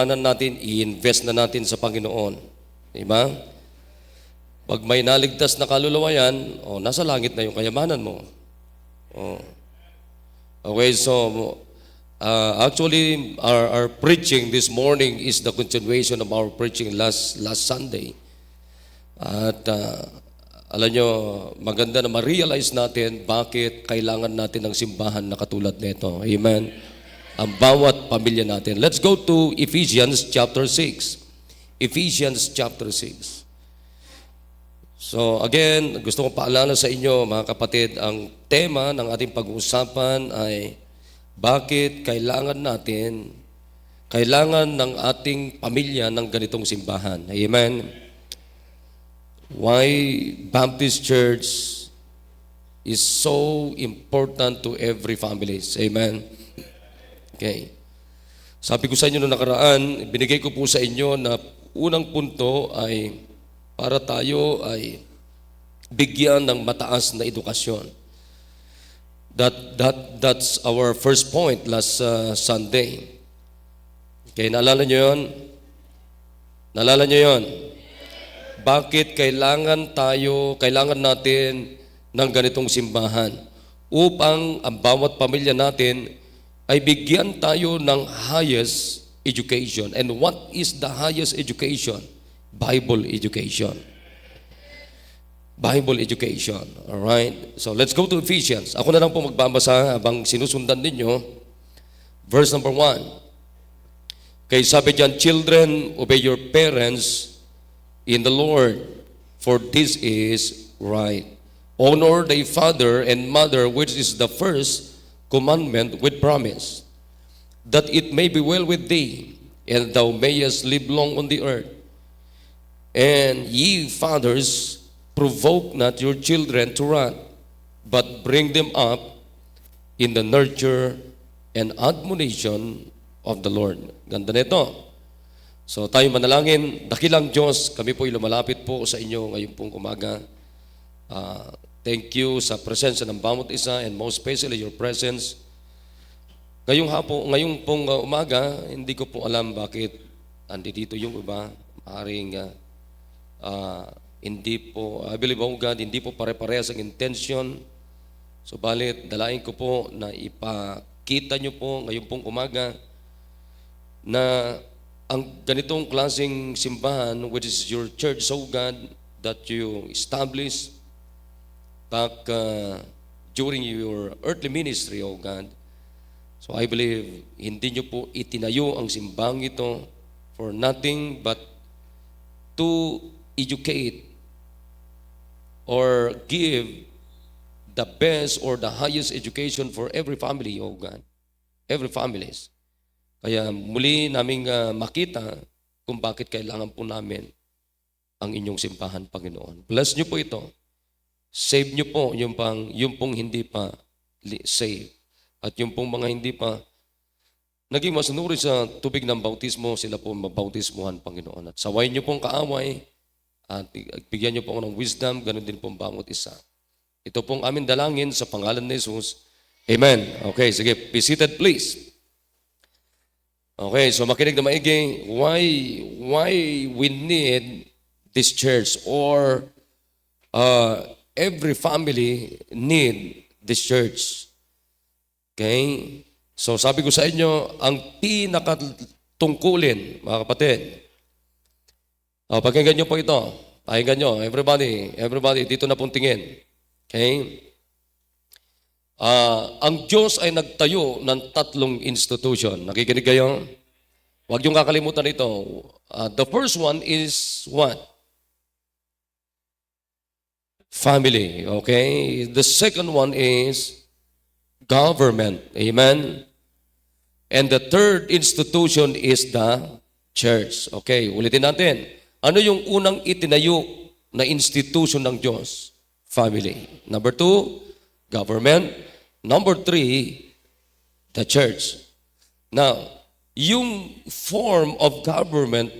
natin, i-invest na natin sa Panginoon. Diba? Pag may naligtas na kaluluwa yan, nasa langit na yung kayamanan mo. Okay, so actually, our preaching this morning is the continuation of our preaching last Sunday. At alam nyo, maganda na ma-realize natin bakit kailangan natin ng simbahan na katulad nito. Amen? Ang bawat pamilya natin. Let's go to Ephesians chapter 6. Ephesians chapter 6. So again, gusto kong paalala sa inyo mga kapatid, ang tema ng ating pag-uusapan ay bakit kailangan ng ating pamilya ng ganitong simbahan. Amen? Why Baptist Church is so important to every family. Amen? Okay. Sabi ko sa inyo noong nakaraan, binigay ko po sa inyo na unang punto ay para tayo ay bigyan ng mataas na edukasyon. That's our first point last Sunday. Okay, naalala nyo yun? Naalala nyo yun? Bakit kailangan natin ng ganitong simbahan? Upang ang bawat pamilya natin ay bigyan tayo ng highest education. And what is the highest education? Bible education. Bible education. Alright? So let's go to Ephesians. Ako na lang po magbabasa habang sinusundan ninyo. Verse number 1. Kaya sabi diyan, children, obey your parents in the Lord, for this is right. Honor thy father and mother, which is the first commandment with promise, that it may be well with thee, and thou mayest live long on the earth. And ye fathers, provoke not your children to wrath, but bring them up in the nurture and admonition of the Lord. Ganda nito. So tayo manalangin. Dakilang Diyos, kami po ay lumalapit po sa inyo ngayon pong umaga. Thank you sa presensya ng bawat isa and most especially your presence. Ngayong pong umaga, hindi ko po alam bakit andito yung iba. Maaaring hindi po, I believe, oh God, hindi po pare-parehas ang intention. Subalit, dalain ko po na ipakita nyo po ngayong pong umaga na ang ganitong klaseng simbahan, which is your church, oh God, that you established back during your earthly ministry, oh God. So I believe, hindi nyo po itinayo ang simbang ito for nothing but to educate or give the best or the highest education for every family, oh God. Every families. Kaya muli naming makita kung bakit kailangan po namin ang inyong simbahan, Panginoon. Bless nyo po ito. Save nyo po yung pong hindi pa save. At yung pong mga hindi pa naging masunuri sa tubig ng bautismo, sila po mabautismuhan, Panginoon. At sawayin nyo pong kaaway at bigyan nyo po ng wisdom, ganun din pong bawat isa. Ito pong aming dalangin sa pangalan ni Jesus. Amen. Okay, sige, be seated please. Okay, so makinig na maigi. Why we need this church or every family need this church. Okay? So sabi ko sa inyo, ang pinakatungkulin, mga kapatid, pakinggan nyo po ito. Pakinggan nyo, everybody, dito na pong tingin. Okay? Ang Diyos ay nagtayo ng 3 institution. Nakikinig kayo? Huwag niyong kakalimutan ito. The first one is what? Family, okay? The second one is government, amen? And the third institution is the church. Okay, ulitin natin. Ano yung unang itinayo na institution ng Diyos? Family. Number 2, government. Number 3, the church. Now, yung form of government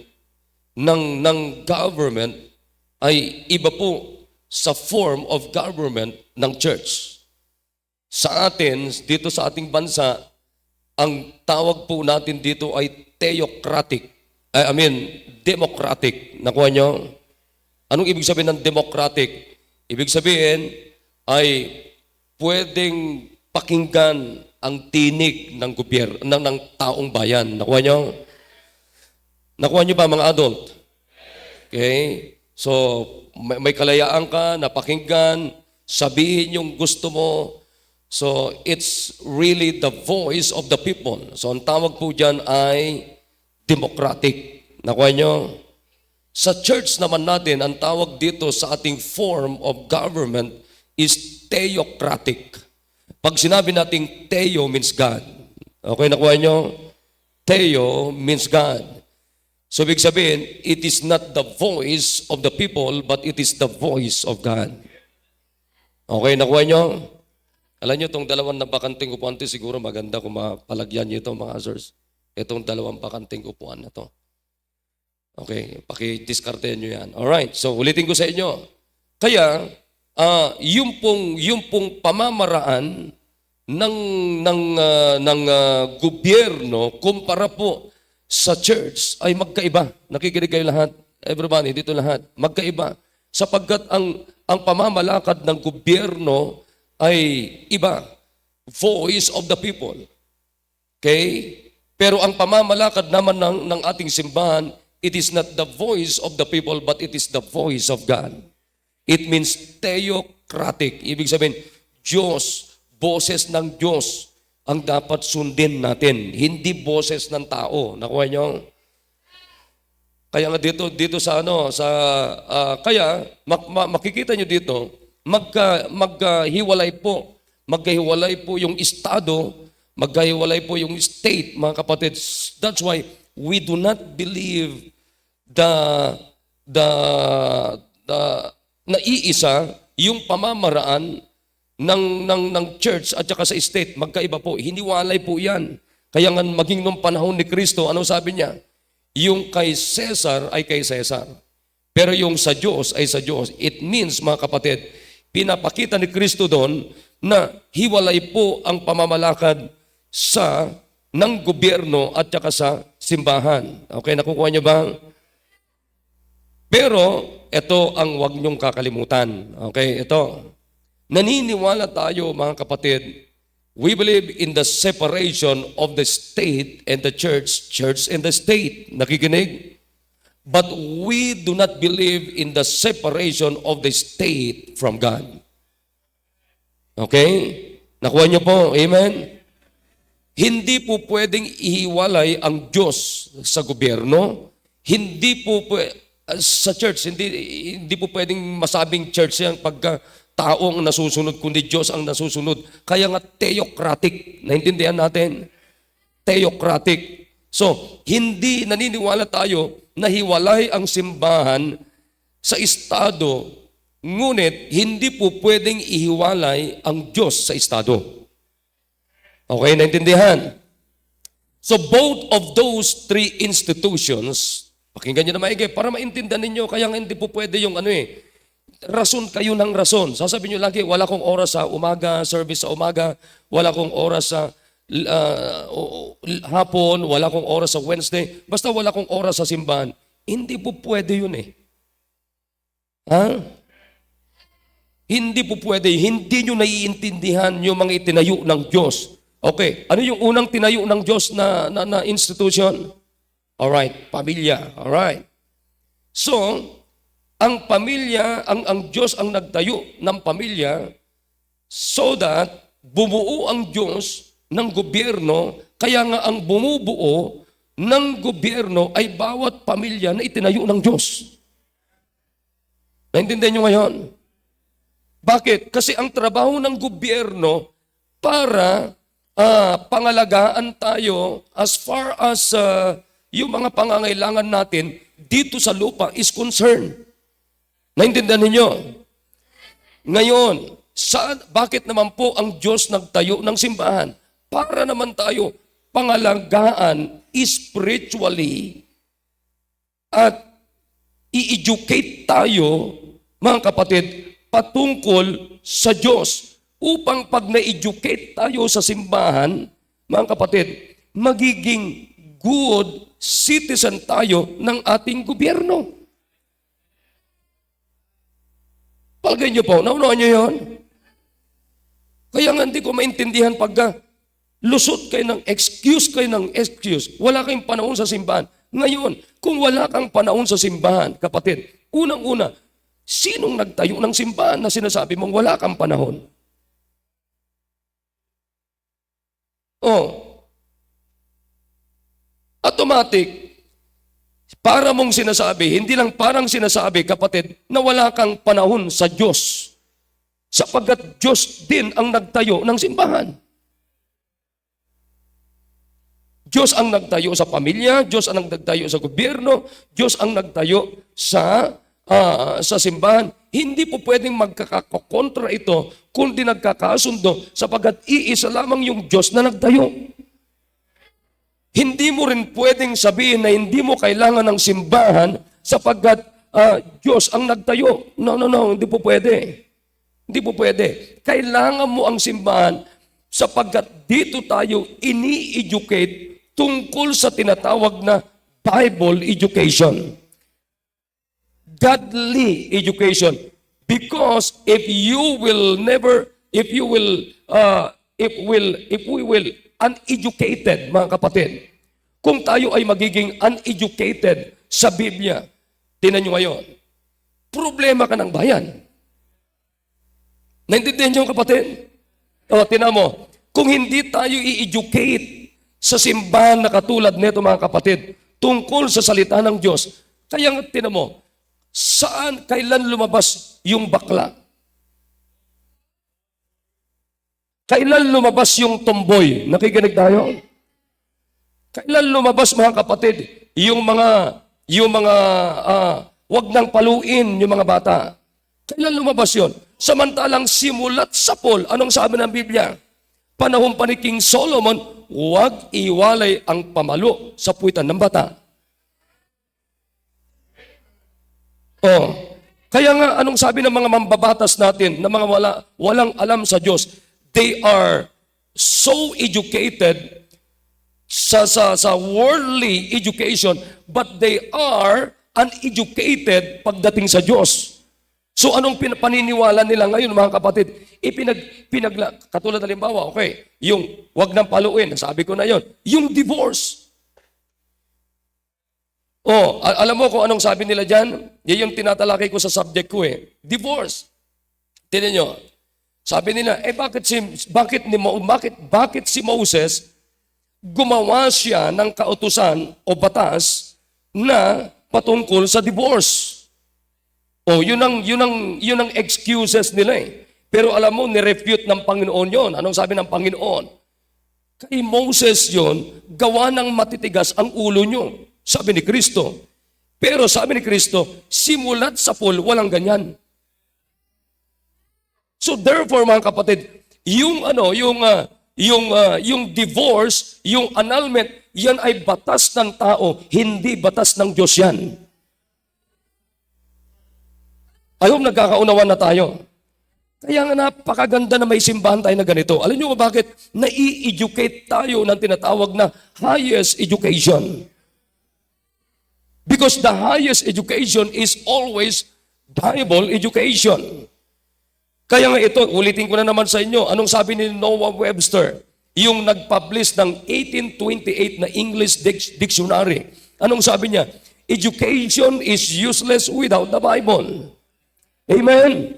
ng government ay iba po sa form of government ng church. Sa atin, dito sa ating bansa, ang tawag po natin dito ay theocratic. Democratic. Nakuha nyo? Anong ibig sabihin ng democratic? Ibig sabihin ay pwedeng pakinggan ang tinig ng gobyerno, ng taong bayan. Nakuha nyo? Nakuha nyo ba mga adult? Okay? So, may kalayaan ka na pakinggan, sabihin yung gusto mo. So, it's really the voice of the people. So, ang tawag po dyan ay democratic. Nakuha nyo? Sa church naman natin, ang tawag dito sa ating form of government is theocratic. Pag sinabi nating theo means God. Okay, nakuha nyo? Theo means God. So, ibig sabihin, it is not the voice of the people, but it is the voice of God. Okay, nakuha nyo? Alam nyo, itong dalawang na bakanting upuan, siguro maganda kung mapalagyan nyo ito, mga ushers. Itong dalawang bakanting upuan na to. Okay, paki-discartehan nyo yan. Alright, so ulitin ko sa inyo. Kaya, yung pong pamamaraan ng gobyerno kumpara po sa church ay magkaiba. Nakikinig kayo lahat? Everybody, dito lahat. Magkaiba. Sapagkat ang pamamalakad ng gobyerno ay iba. Voice of the people. Okay? Pero ang pamamalakad naman ng ating simbahan, it is not the voice of the people, but it is the voice of God. It means theocratic. Ibig sabihin, Diyos, boses ng Diyos ang dapat sundin natin. Hindi boses ng tao. Nakuha nyo? Kaya nga dito sa kaya makikita nyo dito, magkahiwalay po yung estado, magkahiwalay po yung state, mga kapatid. That's why we do not believe naiisa yung pamamaraan ng church at saka sa state. Magkaiba po. Hiniwalay po yan. Kaya nga maging nung panahon ni Kristo, ano sabi niya? Yung kay Cesar ay kay Cesar. Pero yung sa Diyos ay sa Diyos. It means, mga kapatid, pinapakita ni Kristo doon na hiwalay po ang pamamalakad ng gobyerno at saka sa simbahan. Okay, nakukuha niyo ba? Pero, ito ang wag niyong kakalimutan. Okay, ito. Naniniwala tayo, mga kapatid, we believe in the separation of the state and the church, church and the state. Nakikinig? But we do not believe in the separation of the state from God. Okay? Nakuha niyo po? Amen? Hindi po pwedeng ihiwalay ang Diyos sa gobyerno. Hindi po sa church, hindi po pwedeng masabing church yan pagka tao ang nasusunod, kundi Diyos ang nasusunod. Kaya nga theocratic. Naintindihan natin? Theocratic. So, hindi naniniwala tayo na hiwalay ang simbahan sa estado, ngunit hindi po pwedeng ihiwalay ang Diyos sa estado. Okay, naintindihan? So, both of those three institutions, pakinggan nyo na maigi, para maintindihan ninyo, kaya nga hindi po pwede yung rason kayo ng rason. Sasabihin nyo lagi, wala kong oras sa umaga, service sa umaga, wala kong oras sa hapon, wala kong oras sa Wednesday, basta wala kong oras sa simbahan. Hindi po pwede yun eh. Ha? Hindi po pwede. Hindi nyo naiintindihan yung mga itinayo ng Diyos. Okay, ano yung unang tinayo ng Diyos na institution? Alright, pamilya. Alright. So, ang pamilya, ang Diyos ang nagtayo ng pamilya so that bumuo ang Diyos ng gobyerno, kaya nga ang bumubuo ng gobyerno ay bawat pamilya na itinayo ng Diyos. Naintindihan nyo ngayon? Bakit? Kasi ang trabaho ng gobyerno para pangalagaan tayo as far as yung mga pangangailangan natin dito sa lupa is concerned. Naintindihan ninyo? Ngayon, bakit naman po ang Diyos nagtayo ng simbahan? Para naman tayo pangalagaan spiritually at i-educate tayo, mga kapatid, patungkol sa Diyos. Upang pag na-educate tayo sa simbahan, mga kapatid, magiging good citizen tayo ng ating gobyerno. Palagay niyo po, naunawan niyo yun? Kaya nga hindi ko maintindihan pagka lusot kayo ng excuse. Wala kayong panahon sa simbahan. Ngayon, kung wala kang panahon sa simbahan, kapatid, unang-una, sinong nagtayo ng simbahan na sinasabi mong wala kang panahon? Automatic, para mong sinasabi, hindi lang parang sinasabi, kapatid, na wala kang panahon sa Diyos. Sapagkat Diyos din ang nagtayo ng simbahan. Diyos ang nagtayo sa pamilya, Diyos ang nagtayo sa gobyerno, Diyos ang nagtayo sa simbahan. Hindi po pwedeng magkakakontra ito kundi nagkakasundo sapagkat iisa lamang yung Diyos na nagtayo. Hindi mo rin pwedeng sabihin na hindi mo kailangan ng simbahan sapagkat Diyos ang nagtayo. No, hindi po pwede. Hindi po pwede. Kailangan mo ang simbahan sapagkat dito tayo ini-educate tungkol sa tinatawag na Bible education. Godly education. Because if we will uneducated, mga kapatid, kung tayo ay magiging uneducated sa Biblia, tinan nyo ngayon, problema ka ng bayan. Naintindihan nyo, kapatid? Tinan mo, kung hindi tayo i-educate sa simbahan na katulad nito, mga kapatid, tungkol sa salita ng Diyos, kaya nga, tinan mo, kailan lumabas yung bakla? Kailan lumabas yung tomboy? Nakikinig tayo? Kailan lumabas, mga kapatid, yung mga wag nang paluin yung mga bata? Kailan lumabas yon? Samantalang simulat sa Paul, anong sabi ng Biblia? Panahon pa ni King Solomon, huwag iwalay ang pamalo sa puwitan ng bata. Kaya nga, anong sabi ng mga mambabatas natin, na mga walang alam sa Diyos? They are so educated sa worldly education, but they are uneducated pagdating sa Diyos. So anong paniniwala nila ngayon, mga kapatid? Katulad na limbawa, okay, yung wag nang paluin, sabi ko na yon, yung divorce. Alam mo kung anong sabi nila dyan? Yan yung tinatalakay ko sa subject ko Divorce. Tignan nyo. Sabi nila, bakit si Moses gumawa siya ng kautusan o batas na patungkol sa divorce? Yun ang excuses nila Pero alam mo, nirefute ng Panginoon yon. Anong sabi ng Panginoon? Kay Moses yon, gawa ng matitigas ang ulo nyo. Sabi ni Kristo. Pero sabi ni Kristo, simulat sa Paul, walang ganyan. So therefore, mga kapatid, yung divorce, yung annulment, yan ay batas ng tao, hindi batas ng Diyos yan. I hope nagkakaunawan na tayo. Kaya nga napakaganda na may simbahan tayo na ganito. Alam niyo ba bakit? Nai-educate tayo ng tinatawag na highest education. Because the highest education is always Bible education. Kaya nga ito, ulitin ko na naman sa inyo, anong sabi ni Noah Webster, yung nag-publish ng 1828 na English Dictionary. Anong sabi niya? Education is useless without the Bible. Amen?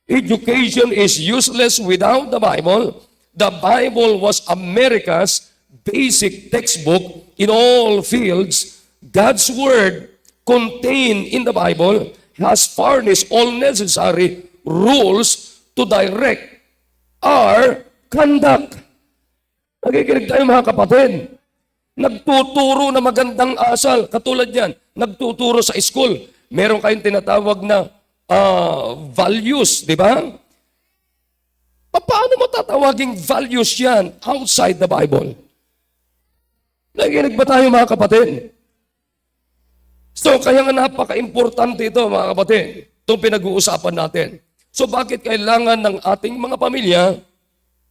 Education is useless without the Bible. The Bible was America's basic textbook in all fields. God's Word contained in the Bible has furnished all necessary rules to direct our conduct. Nakikinig tayo, mga kapatid. Nagtuturo na magandang asal. Katulad yan, nagtuturo sa school. Meron kayong tinatawag na values, di ba? Paano mo tatawaging values yan outside the Bible? Nakikinig ba tayo, mga kapatid? So, kaya nga napaka-importante ito, mga kapatid. Itong pinag-uusapan natin. So, bakit kailangan ng ating mga pamilya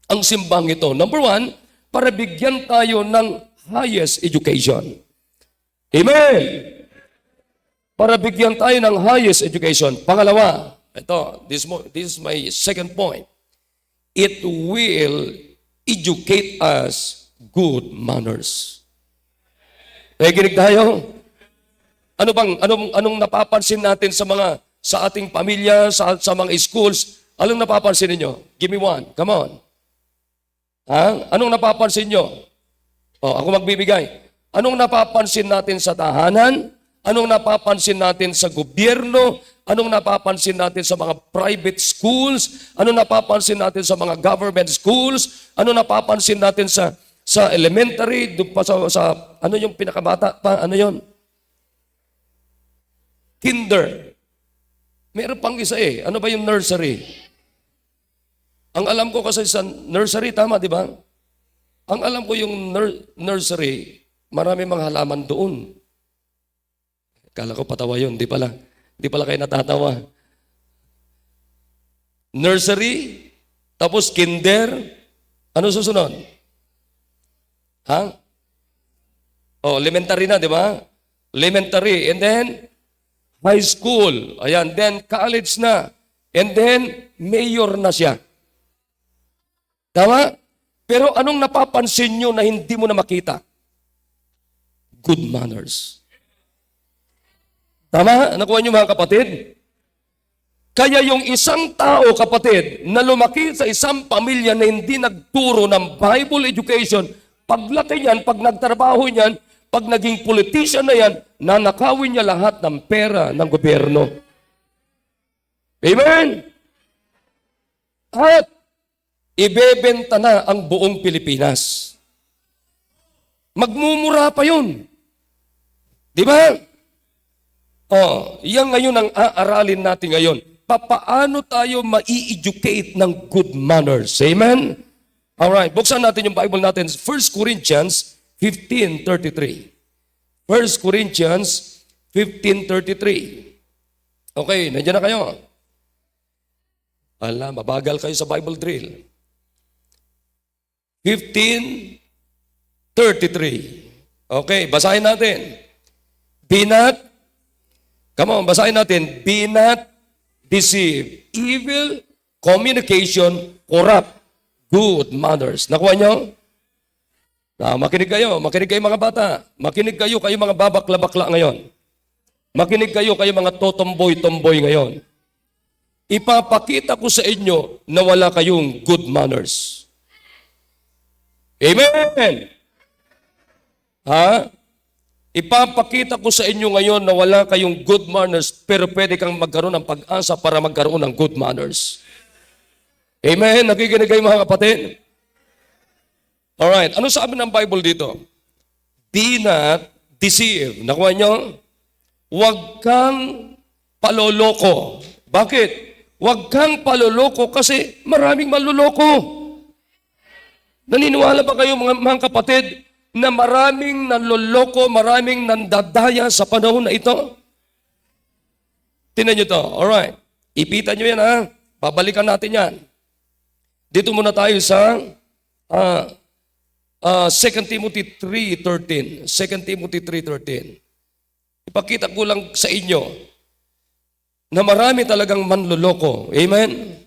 ang simbang ito? Number one, para bigyan tayo ng highest education. Amen! Para bigyan tayo ng highest education. Pangalawa, this is my second point. It will educate us good manners. Nakikinig tayo? Anong napapansin natin sa ating pamilya, sa mga schools? Anong napapansin niyo? Give me one. Come on. Ha? Anong napapansin niyo? Ako magbibigay. Anong napapansin natin sa tahanan? Anong napapansin natin sa gobyerno? Anong napapansin natin sa mga private schools? Anong napapansin natin sa mga government schools? Anong napapansin natin sa elementary, doon pa sa ano yung pinakabata pa, ano yon? Kinder. Meron pang isa eh. Ano ba yung nursery? Ang alam ko kasi sa nursery, tama di ba? Ang alam ko yung nursery, marami mga halaman doon. Kala ko patawa yun. Di pala kayo natatawa. Nursery, tapos kinder, ano susunod? Ha? Elementary na, di ba? Elementary, and then high school, ayan, then college na, and then mayor na siya. Tama? Pero anong napapansin nyo na hindi mo na makita? Good manners. Tama? Nakuha nyo mga kapatid? Kaya yung isang tao, kapatid, na lumaki sa isang pamilya na hindi nagturo ng Bible education, paglaki niyan, pag nagtrabaho niyan, pag naging politician na yan, nanakawin niya lahat ng pera ng gobyerno. Amen? At ibebenta na ang buong Pilipinas. Magmumura pa yun. Di ba? Yan ngayon ang aaralin natin ngayon. Paano tayo ma-educate ng good manners? Amen? Alright, buksan natin yung Bible natin. 1 Corinthians 15:33. 1 Corinthians 15:33. Okay, nandiyan na kayo. Mabagal kayo sa Bible drill. 15:33. Okay, basahin natin. Basahin natin. Be not deceived. Evil communication corrupt good manners. Nakuha nyo? Makinig kayo mga bata. Makinig kayo mga babakla-bakla ngayon. Makinig kayo mga totomboy-tomboy ngayon. Ipapakita ko sa inyo na wala kayong good manners. Amen! Ha? Ipapakita ko sa inyo ngayon na wala kayong good manners, pero pwede kang magkaroon ng pag-asa para magkaroon ng good manners. Amen? Nakikinig kayo mga kapatid? Alright, ano sabi ng Bible dito? Be not deceived. Nakuha nyo? Huwag kang paloloko. Bakit? Huwag kang paloloko kasi maraming maloloko. Naniniwala ba kayo mga kapatid na maraming nanloloko, maraming nandadaya sa panahon na ito? Tingnan nyo to. Alright. Ipitan nyo yan ha. Babalikan natin yan. Dito muna tayo sa 2 Timothy 3:13. 2 Timothy 3:13. Ipakita ko lang sa inyo na marami talagang manloloko. Amen?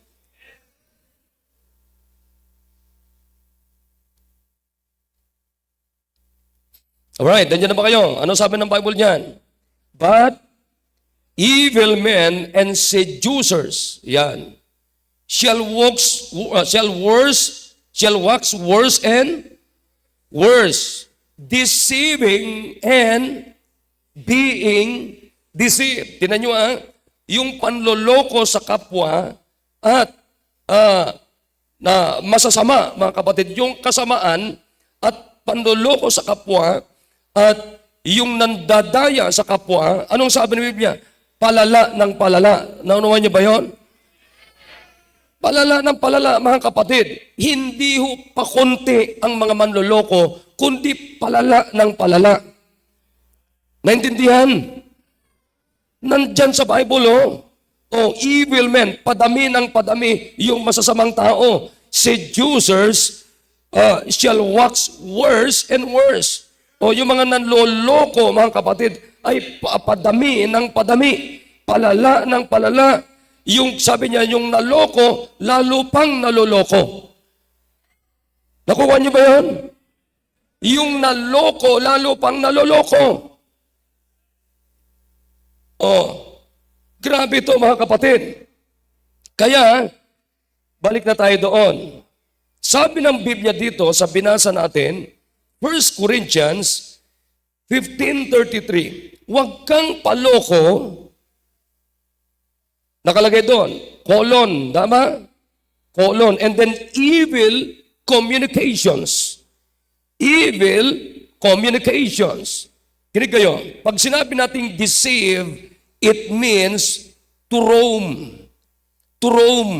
Alright, nandiyan na ba kayo? Ano sabi ng Bible niyan? But evil men and seducers, yan, shall wax worse and worse, deceiving and being deceived. Tingnan nyo yung panloloko sa kapwa at na masasama, mga kapatid, yung kasamaan at panloloko sa kapwa at yung nandadaya sa kapwa, anong sabi ng Biblia? Palala ng palala. Naunawan niyo ba yun? Palala ng palala, mga kapatid. Hindi ho pa konti ang mga manloloko, kundi palala ng palala. Naintindihan? Nandyan sa Bible, evil men, padami ng padami, yung masasamang tao. Seducers shall wax worse and worse. O yung mga nanloloko, mga kapatid, ay padami ng padami, palala ng palala. Yung sabi niya, yung naloko, lalo pang naloloko. Nakuha niyo ba yan? Yung naloko, lalo pang naloloko. Oh, grabe ito mga kapatid. Kaya, balik na tayo doon. Sabi ng Biblia dito, sa binasa natin, 1 Corinthians 15:33, huwag kang paloko, nakalagay doon, colon, tama? Colon, and then evil communications. Evil communications. Kinig kayo, pag sinabi nating deceive, it means to roam. To roam.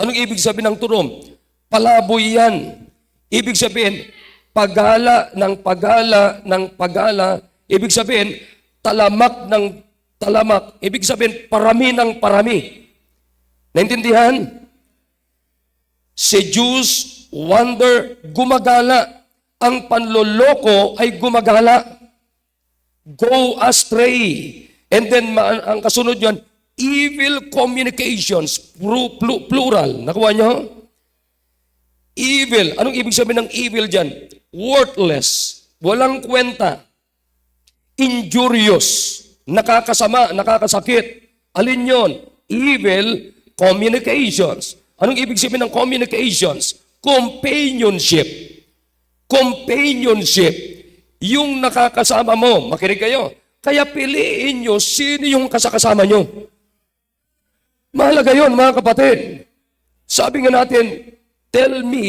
Anong ibig sabihin ng to roam? Palaboy yan. Ibig sabihin, pagala ng pagala ng pagala. Ibig sabihin, talamak ng talamak. Ibig sabihin, parami ng parami. Naintindihan? Seduce, wonder, gumagala. Ang panloloko ay gumagala. Go astray. And then, ang kasunod yan, evil communications, plural. Nakuha niyo? Evil. Anong ibig sabihin ng evil dyan? Worthless. Walang kwenta. Injurious. Nakakasama, nakakasakit. Alin yon? Evil communications. Anong ibig sabihin ng communications? Companionship. Companionship. Yung nakakasama mo, makinig kayo. Kaya piliin nyo sino yung kasakasama nyo. Mahalaga yun, mga kapatid. Sabi nga natin, tell me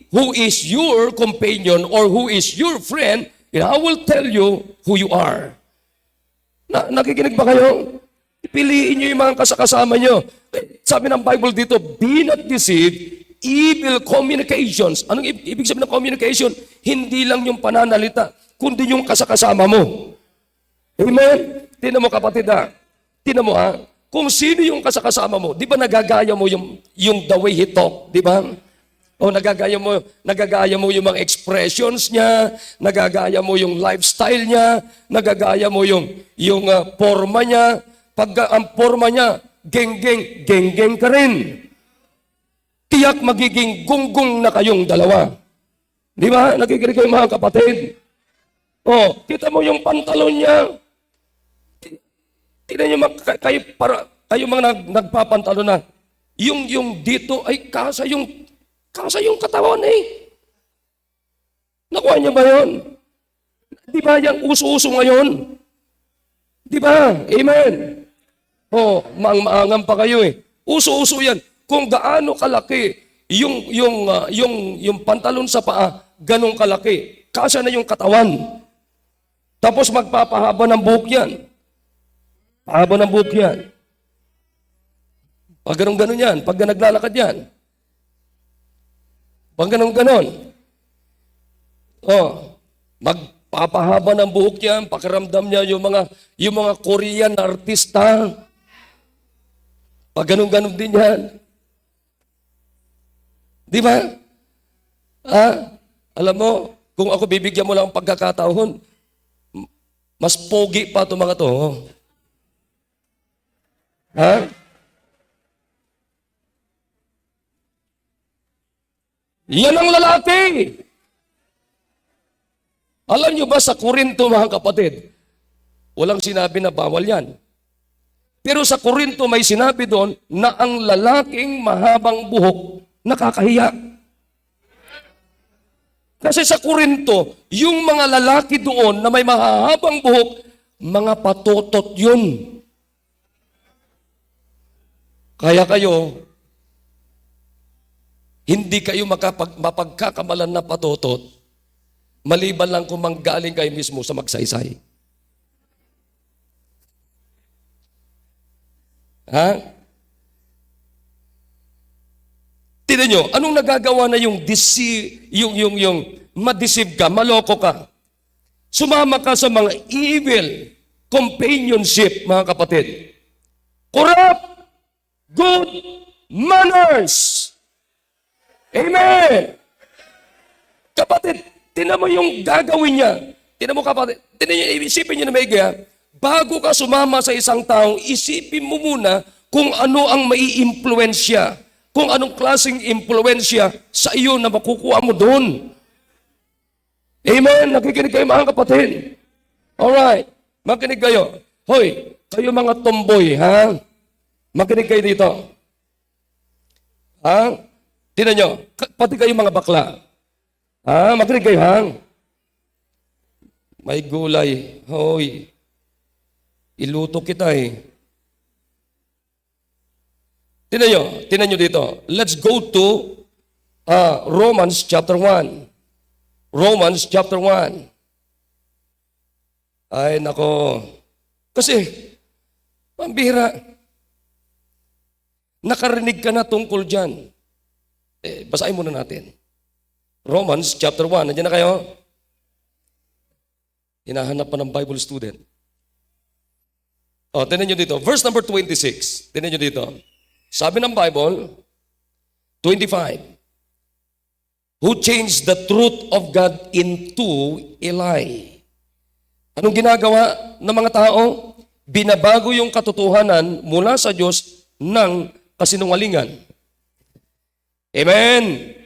who is your companion or who is your friend, and I will tell you who you are. Nakikinig ba kayo? Piliin nyo yung mga kasakasama nyo. Sabi ng Bible dito, be not deceived, evil communications. Anong ibig sabihin ng communication? Hindi lang yung pananalita, kundi yung kasakasama mo. Amen? Tingnan mo kapatid ha. Tingnan mo ha. Kung sino yung kasakasama mo, di ba nagagaya mo yung the way he talk, di ba? O nagagaya mo yung mga expressions niya, nagagaya mo yung lifestyle niya, nagagaya mo yung forma niya. Pag ang forma niya, geng-geng ka rin. Tiyak magiging gunggong na kayong dalawa. Di ba? Nakikinig kayo mga kapatid. O, kita mo yung pantalon niya. Tignan nyo, kayo mga nagpapantalo na, yung dito ay kasa yung katawan eh. Nakuha niya ba yun? Di ba yan uso-uso ngayon? Di ba? Amen. Oh, maangam pa kayo eh. Uso-uso yan. Kung gaano kalaki yung pantalon sa paa, ganong kalaki. Kasya na yung katawan. Tapos magpapahaba ng buhok yan. Pahaba ng buhok yan. Pag ganun-ganon yan, pag naglalakad yan. Pag ganon-ganon. Oh, magpapahaba ng buhok yan, pakiramdam niya yung mga Korean na artista. Pag ganon-ganon din yan. Di ba? Alam mo, kung ako bibigyan mo lang ang pagkakataon, mas pogi pa itong mga to. Ha? Yan ang lalaki. Alam nyo ba sa Korinto, mga kapatid, walang sinabi na bawal yan. Pero sa Korinto may sinabi doon na ang lalaking mahabang buhok nakakahiya. Kasi sa Korinto, yung mga lalaki doon na may mahahabang buhok, mga patotot yun. Kaya kayo, hindi kayo mapagkakamalan na patotot, maliban lang kung manggaling kayo mismo sa magsaysay. Ha? Tignan nyo, anong nagagawa na yung ma-deceive ka, maloko ka? Sumama ka sa mga evil companionship, mga kapatid. Corrupt good manners. Amen. Kapatid, tinan mo yung gagawin niya. Tinan mo kapatid, isipin niyo na maigi ha. Bago ka sumama sa isang tao, isipin mo muna kung ano ang maiimpluwensya, kung anong klaseng impluwensya sa iyo na makukuha mo doon. Amen? Nakikinig kayo mga kapatid. Alright, makinig kayo. Hoy, kayo mga tomboy, ha? Makinig kayo dito. Ha? Tingnan nyo, pati kayo mga bakla. Ha? Makinig kayo, ha? May gulay. Hoy, iluto kita eh. Tingnan nyo dito. Let's go to Romans chapter 1. Romans chapter 1. Ay, nako. Kasi, pambira. Nakarinig ka na tungkol dyan. Basahin muna natin. Romans chapter 1. Nandiyan na kayo? Hinahanap pa ng Bible student. Tingnan nyo dito. Verse number 26. Tingnan nyo dito. Sabi ng Bible, 25. Who changed the truth of God into a lie. Anong ginagawa ng mga tao? Binabago yung katotohanan mula sa Diyos ng kasinungalingan. Amen.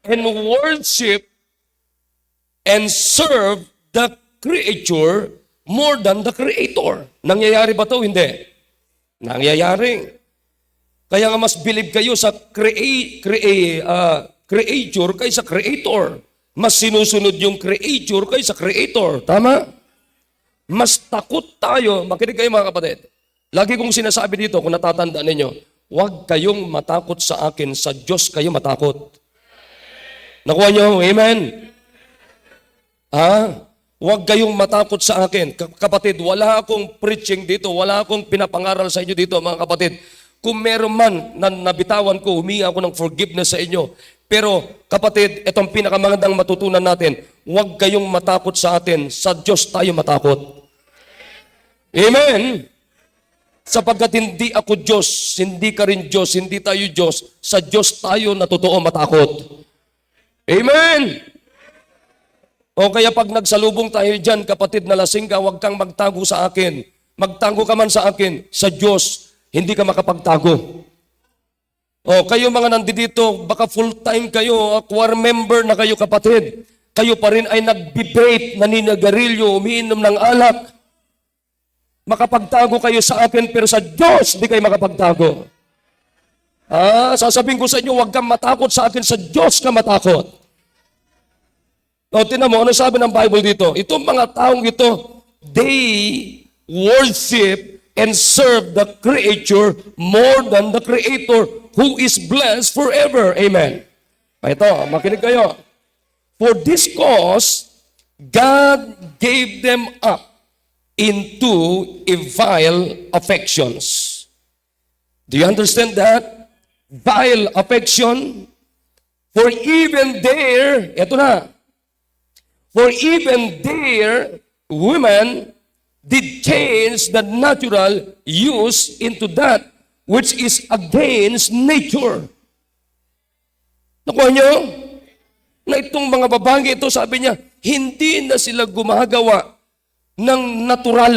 And worship and serve the creature more than the Creator. Nangyayari ba ito? Hindi. Nangyayari. Kaya nga mas believe kayo sa creature kaysa Creator. Mas sinusunod yung creature kaysa Creator. Tama? Mas takot tayo. Makinig kayo mga kapatid. Lagi kong sinasabi dito, kung natatandaan ninyo, huwag kayong matakot sa akin, sa Diyos kayo matakot. Nakuha nyo? Amen? Huwag kayong matakot sa akin. Kapatid, wala akong preaching dito, wala akong pinapangaral sa inyo dito, mga kapatid. Kung meron man na nabitawan ko, humingi ako ng forgiveness sa inyo. Pero kapatid, itong pinakamagandang matutunan natin, huwag kayong matakot sa atin, sa Diyos tayo matakot. Amen? Sapagkat hindi ako Diyos, hindi ka rin Diyos, hindi tayo Diyos, sa Diyos tayo na totoo matakot. Amen? O kaya pag nagsalubong tayo dyan, kapatid na lasing ka, huwag kang magtago sa akin. Magtago ka man sa akin, sa Diyos, hindi ka makapagtago. O kayo mga nandito, baka full-time kayo, choir member na kayo kapatid. Kayo pa rin ay nagbe-vape, naninigarilyo, umiinom ng alak. Makapagtago kayo sa akin, pero sa Diyos, hindi kayo makapagtago. Sasabihin ko sa inyo, huwag kang matakot sa akin, sa Diyos ka matakot. O, tinan mo, ano sabi ng Bible dito? Itong mga taong ito, they worship and serve the creature more than the Creator who is blessed forever. Amen. Ito, makinig kayo. For this cause, God gave them up into vile affections. Do you understand that? Vile affection. For even there, eto na, for even there, women did change the natural use into that which is against nature. Nakuha nyo? Na itong mga babae ito, sabi niya, hindi na sila gumagawa ng natural.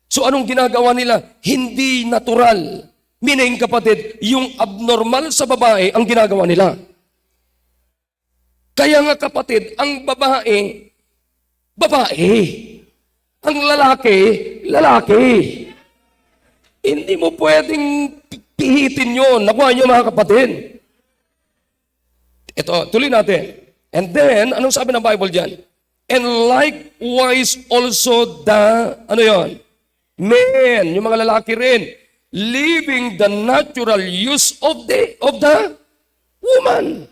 So anong ginagawa nila? Hindi natural. Meaning kapatid, yung abnormal sa babae ang ginagawa nila. Kaya nga kapatid, ang babae, babae. Ang lalaki, lalaki. Hindi mo pwedeng pihitin yun. Nakuha niyo mga kapatid. Ito, tuloy natin. And then, anong sabi ng Bible dyan? And likewise also the, ano yon? Men, yung mga lalaki rin, leaving the natural use of the woman.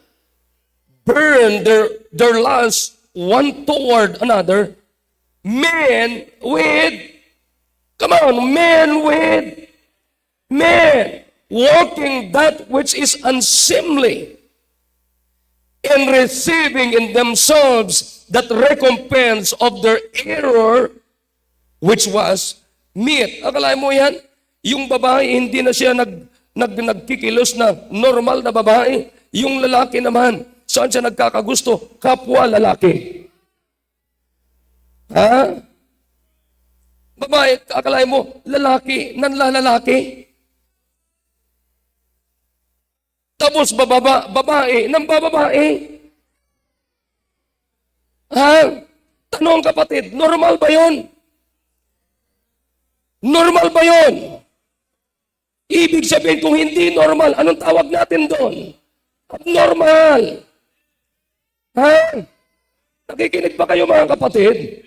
Burn their lust one toward another. Men with walking that which is unseemly and receiving in themselves that recompense of their error which was meet. Akala mo yan? Yung babae, hindi na siya nagkikilos na normal na babae. Yung lalaki naman, saan siya nagkakagusto? Kapwa lalaki. Ha? Babae, akalain mo, lalaki, nanlalalaki. Tapos babae, nang bababae. Ha? Tanong kapatid, normal ba yon? Normal ba yon? Ibig sabihin kung hindi normal, anong tawag natin doon? Abnormal. Ha? Nakikinig ba kayo mga kapatid?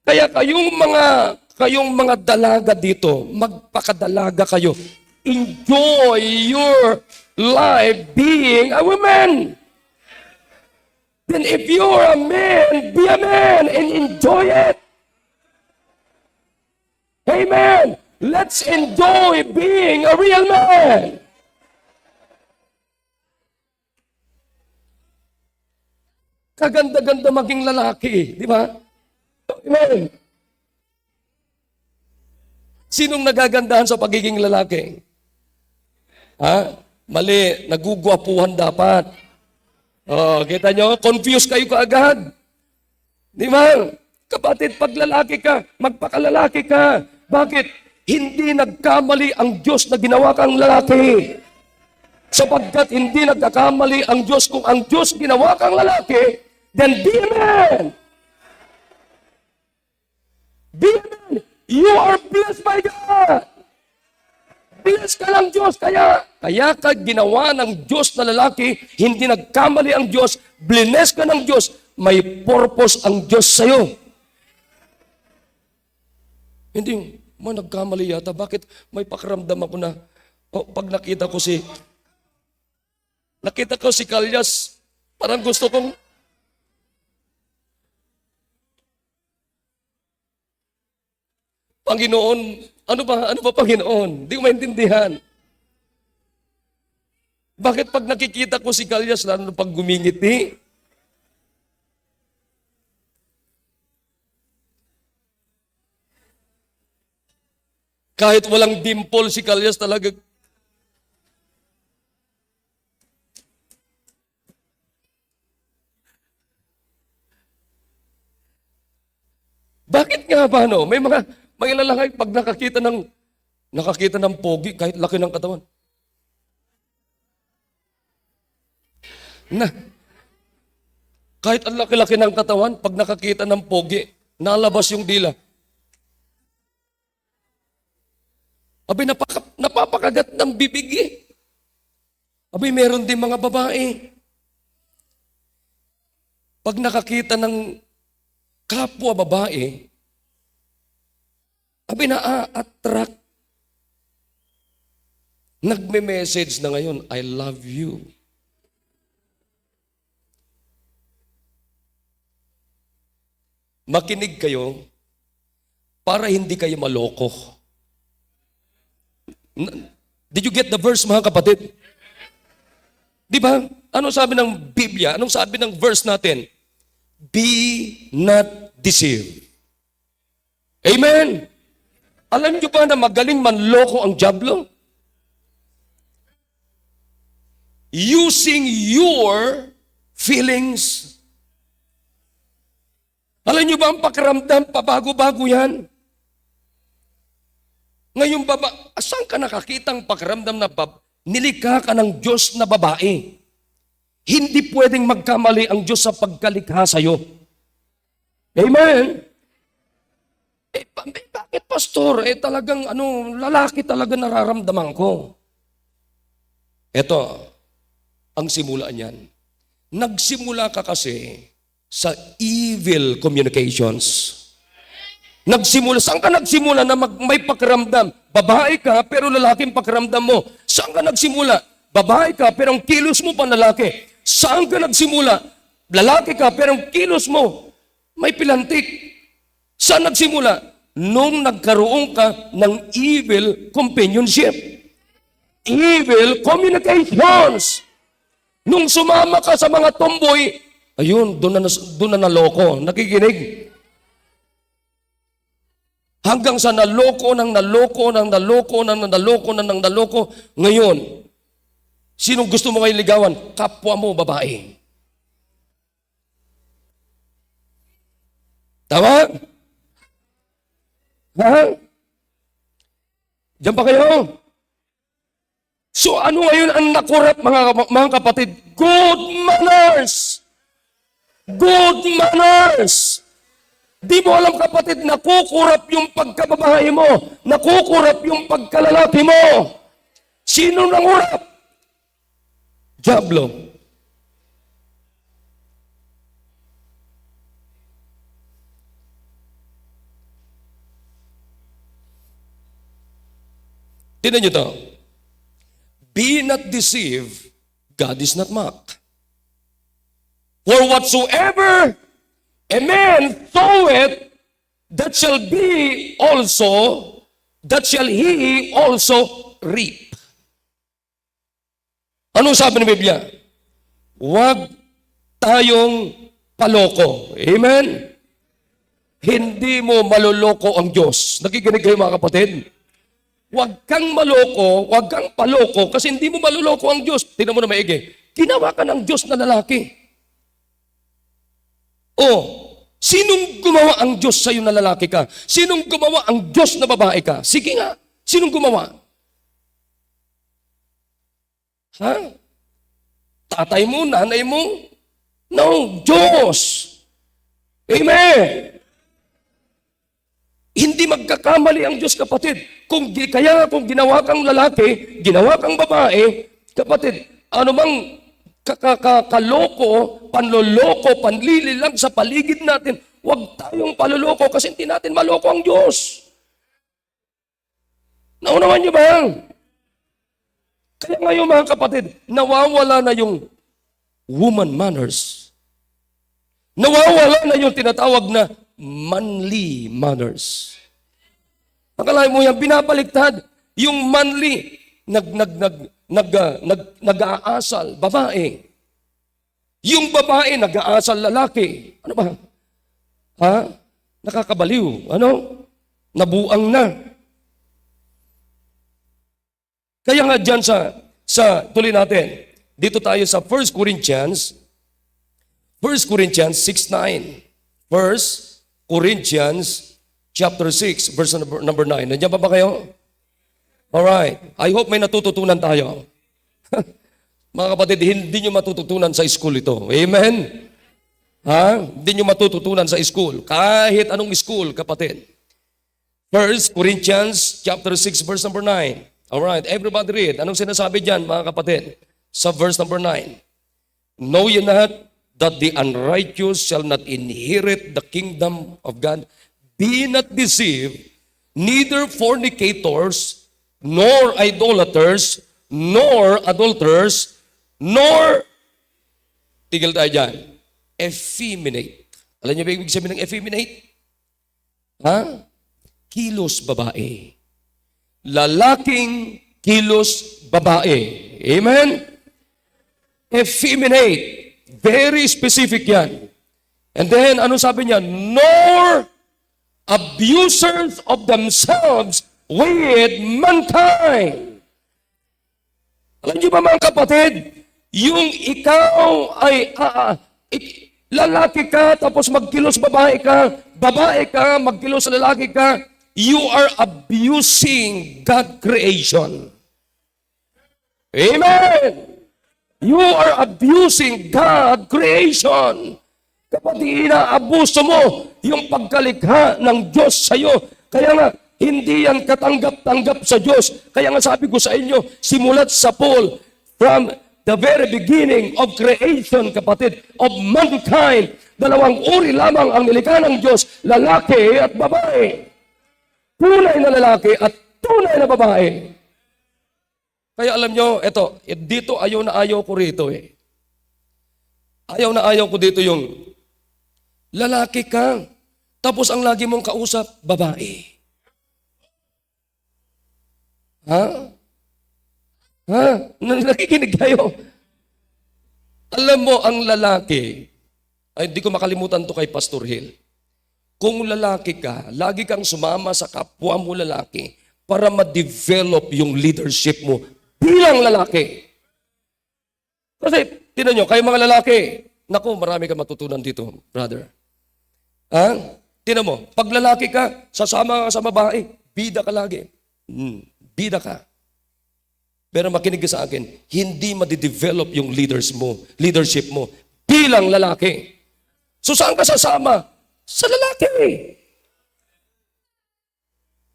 Kaya kayong mga dalaga dito, magpakadalaga kayo. Enjoy your life being a woman. Then if you're a man, be a man and enjoy it. Amen. Let's enjoy being a real man. Kaganda-ganda maging lalaki, di ba? Amen. Sinong nagagandahan sa pagiging lalaki? Ha? Mali, nagugwapuhan dapat. Oh, kita nyo? Confused kayo kaagad. Di ba? Kapatid, pag lalaki ka, magpakalalaki ka. Bakit? Hindi nagkamali ang Diyos na ginawa kang lalaki. Sapagkat hindi nagkakamali ang Diyos. Kung ang Diyos ginawa kang lalaki, then be a man. Be a man. You are blessed by God. Blessed ka ng Diyos. Kaya ka ginawa ng Diyos na lalaki, hindi nagkamali ang Diyos, blessed ka ng Diyos, may purpose ang Diyos sa'yo. Hindi, nagkamali yata. Bakit may pakiramdam ako na, pag nakita ko si Kalyas, parang gusto kong, Panginoon, ano ba Panginoon? Hindi ko maintindihan. Bakit pag nakikita ko si Kalyas, lalo pag gumingiti? Kahit walang dimple si Kalyas talaga. Bakit nga ba, no? May lalaki pag nakakita ng pogi, kahit laki ng katawan. Kahit ang laki-laki ng katawan, pag nakakita ng pogi, nalabas yung dila. Abi, napapakagat ng bibig eh. Abi, meron din mga babae. Pag nakakita ng kapwa babae, abi, na-attract. Nagme-message na ngayon, I love you. Makinig kayo para hindi kayo maloko. Did you get the verse, mga kapatid? Di ba? Ano sabi ng Biblia? Anong sabi ng verse natin? Be not deceived. Amen? Alam niyo ba na magaling manloko ang dyablo? Using your feelings. Alam niyo ba ang pakiramdam, pabago-bago yan? Ngayon, saan ka nakakitang pakiramdam na nilikha ka ng Diyos na babae? Hindi pwedeng magkamali ang Diyos sa pagkalikha sa'yo. Amen? Bakit pastor? Talagang lalaki talaga nararamdaman ko. Ito, ang simulaan yan. Nagsimula ka kasi sa evil communications. Saan ka nagsimula na may pakiramdam? Babae ka, pero lalaking pakiramdam mo. Saan ka nagsimula? Babae ka, pero ang kilos mo pa lalaki. Saan ka nagsimula? Lalaki ka, pero ang kilos mo may pilantik. Saan nagsimula? Nung nagkaroon ka ng evil companionship. Evil communications. Nung sumama ka sa mga tomboy, ayun, doon na naloko. Nakikinig? Hanggang sa naloko. Ngayon, sinong gusto mo ngayon ligawan? Kapwa mo, babae. Tama? Ha? Diyan pa kayo? So ano ngayon ang nakurap mga kapatid? Good manners! Good manners! Di mo alam kapatid, nakukurap yung pagkababae mo. Nakukurap yung pagkalalaki mo. Sino nangurap? Diablo. Tignan nyo to. Be not deceived, God is not mocked. For whatsoever a man soweth, that shall be also, that shall he also reap. Anong sabi ng Biblia? Huwag tayong paloko. Amen? Hindi mo maloloko ang Diyos. Nakikinig kayo mga kapatid? Huwag kang maloko, huwag kang paloko, kasi hindi mo maloloko ang Diyos. Tingnan mo na maigi. Ginawa ka ng Diyos na lalaki. Sinong gumawa ang Diyos sa'yo na lalaki ka? Sinong gumawa ang Diyos na babae ka? Sige nga, sinong gumawa? Ha? Tatay mo, nanay mo? No, Diyos. Amen. Hindi magkakamali ang Diyos, kapatid. Kung ginawa kang lalaki, ginawa kang babae, kapatid, ano bang kaloko, panloloko, panlililang sa paligid natin, huwag tayong paloloko kasi hindi natin maloko ang Diyos. Naunawan niyo ba? Kaya ngayon mga kapatid, nawawala na yung woman manners. Nawawala na yung tinatawag na manly manners. Akalain mo yan, binabaliktad. Yung manly, nag-aasal, babae. Yung babae, nag-aasal, lalaki. Ano ba? Ha? Nakakabaliw. Ano? Nabuang na. Kaya nga dyan tuloy natin. Dito tayo sa 1 Corinthians 6:9. 1 Corinthians chapter 6, verse number 9. Nandiyan pa ba kayo? Alright. I hope may natututunan tayo. Mga kapatid, hindi nyo matututunan sa school ito. Amen? Ha? Hindi nyo matututunan sa school. Kahit anong school, kapatid. 1 Corinthians chapter 6, verse number 9. Alright. Everybody read. Anong sinasabi dyan, mga kapatid? Sa verse number 9. Know ye not that the unrighteous shall not inherit the kingdom of God? Be not deceived, neither fornicators, nor idolaters, nor adulterers, nor, tigil tayo dyan, effeminate. Alam niyo ba ibig sabihin ng effeminate? Ha? Kilos babae. Lalaking kilos babae. Amen? Effeminate. Very specific yan. And then, ano sabi niya? Nor abusers of themselves with mankind. Alam niyo ba mga kapatid, yung ikaw ay lalaki ka, tapos magkilos babae ka, magkilos lalaki ka, you are abusing God creation. Amen! You are abusing God creation. Kapatid, inaabuso mo yung pagkalikha ng Diyos sa iyo. Kaya nga, hindi yan katanggap-tanggap sa Diyos. Kaya nga sabi ko sa inyo, simulat sa Paul, from the very beginning of creation, kapatid, of mankind, dalawang uri lamang ang nilikha ng Diyos, lalaki at babae. Tunay na lalaki at tunay na babae. Kaya alam nyo, dito ayaw na ayaw ko rito eh. Ayaw na ayaw ko dito yung lalaki ka, tapos ang lagi mong kausap, babae. Ha? Nakikinig kayo. Alam mo, ang lalaki, ay hindi ko makalimutan to kay Pastor Hill. Kung lalaki ka, lagi kang sumama sa kapwa mo lalaki para ma-develop yung leadership mo bilang lalaki. Kasi, tinan nyo, kayo mga lalaki, naku, marami kang matutunan dito, brother. Ha? Tinan mo, pag lalaki ka, sasama ka sa babae, bida ka lagi. Bida ka. Pero makinig ka sa akin, hindi madidevelop yung leadership mo bilang lalaki. So saan ka sasama? Sa lalaki.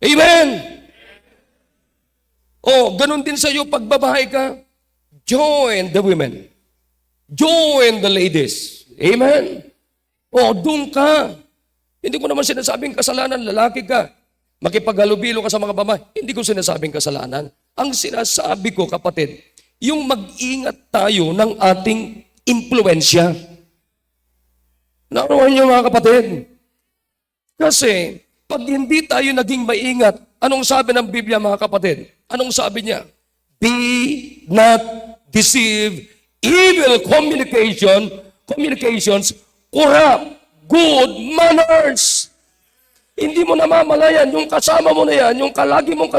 Amen! Ganun din sa iyo pag babae ka, join the women. Join the ladies. Amen? Doon ka. Hindi ko naman sinasabing kasalanan, lalaki ka. Makipaghalubilo ka sa mga babae. Hindi ko sinasabing kasalanan. Ang sinasabi ko, kapatid, yung mag-ingat tayo ng ating impluensya. Nakuha niyo mga kapatid? Kasi, pag hindi tayo naging maingat, anong sabi ng Biblia mga kapatid? Anong sabi niya? Be not deceived. Evil communications corrupt good manners. Hindi mo namamalayan, yung kasama mo na yan, yung lagi mong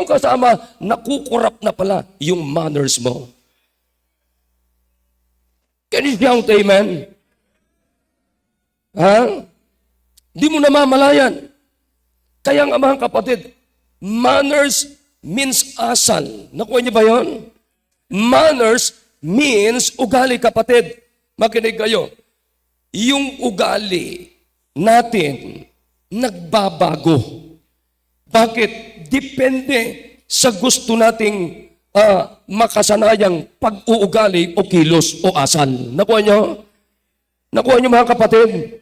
kasama, nakukurap na pala yung manners mo. Can you shout amen? Ha? Hindi mo namamalayan. Kaya nga mga kapatid, manners means asal. Nakuha niyo ba yun? Manners means ugali, kapatid. Makinig kayo. Yung ugali natin nagbabago. Bakit? Depende sa gusto nating makasanayang pag-uugali o kilos o asal. Nakuha nyo? Nakuha nyo mga kapatid?